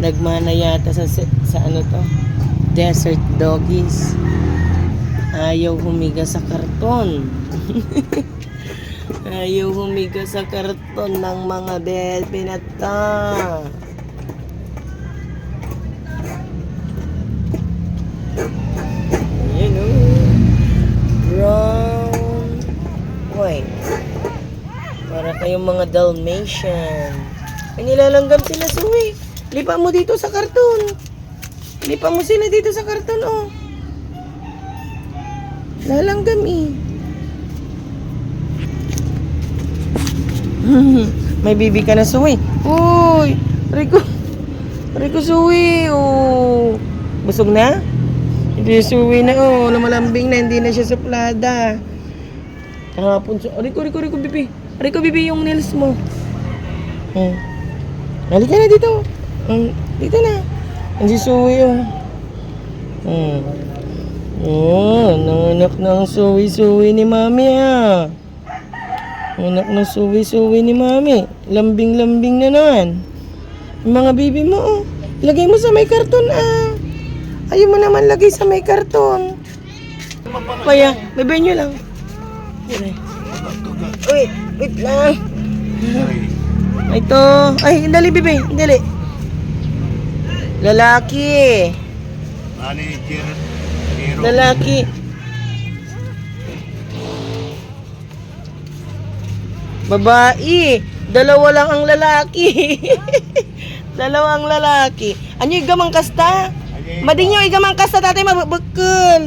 Nagmana yata sa ano to? Desert doggies. Ayaw humiga sa karton. Ayaw humiga sa karton ng mga binata. Ayan o. Brown, white. Para kayong mga Dalmatian. May nilalanggam sila, Suwi. Lipa mo dito sa karton. Lipa mo sila dito sa karton, oh. Lalanggam eh. May bibi ka na, Suwi. Uy! Rico, Suwi. Oh. Busog na? Hindi Suwi na, oh. Lumalambing na, hindi na siya suplada. Kahapon, Rico, bibi. Rico, bibi yung nails mo. Halika na dito. Dito na. Ang si Suwi, oh. Nanganak na ang Suwi ni Mami, ha. Anak na Suwi ni Mami. Lambing-lambing na naman. Yung mga bibi mo, oh. Lagay mo sa may karton, ah. Ayaw mo naman lagay sa may karton. Kaya, bebe nyo lang. Wait lang. Ito. Ay, dali, bebe. Dali. Lalaki. Lalaki. Babae. Dalawa lang ang lalaki. Dalawa ang lalaki. Ano yung gamang kasta? Madinyo, igamang kasta tatay mabukol.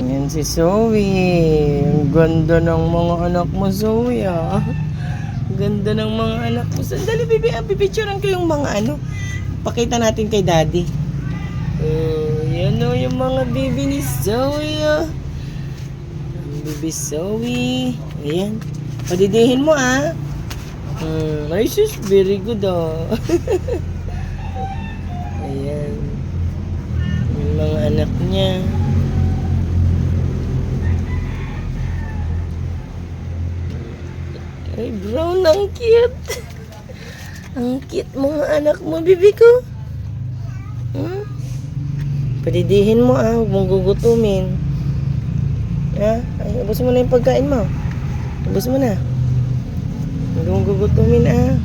Yan si Zoe. Ang ganda ng mga anak mo, Zoe, ah. Ganda ng mga anak mo. Sandali, bibi, pipicturean ko yung mga ano. Pakita natin kay daddy. Yan o, yung mga bibi ni Zoe, ah. Ang bibi Zoe. Ayan. Padidihin mo, ah. Ay, sus, very good, ah. Ayan. Yung mga anak niya. Ay, brown, ang cute. Ang cute mga anak mo, bibi ko. Padidihin mo, ah. Huwag mong gugutumin. Ha? Ay, ubos mo na yung pagkain mo. Ubos mo na. Huwag mong gugutumin, ah.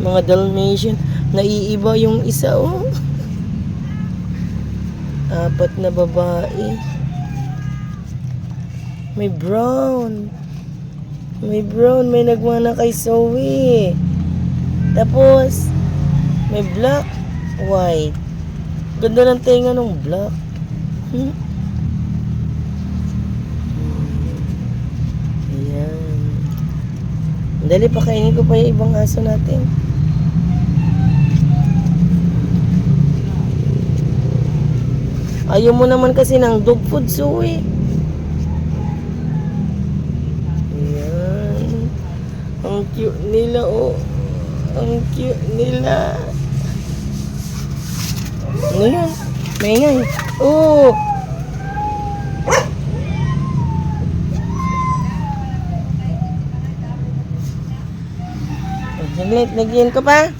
Mga Dalmatian. Naiiba yung isa, oh. 4 na babae. May brown. May nagmana kay Zoe. Tapos, may black, white. Ganda ng tenga ng black. Ayan. Dali, pakainin ko pa yung ibang aso natin. Ayaw mo naman kasi ng dog food, Zoe. Ang cute nila, oh. Ang cute nila. Ano yan? Maingay. Oh! Saglit, lagyan ko pa.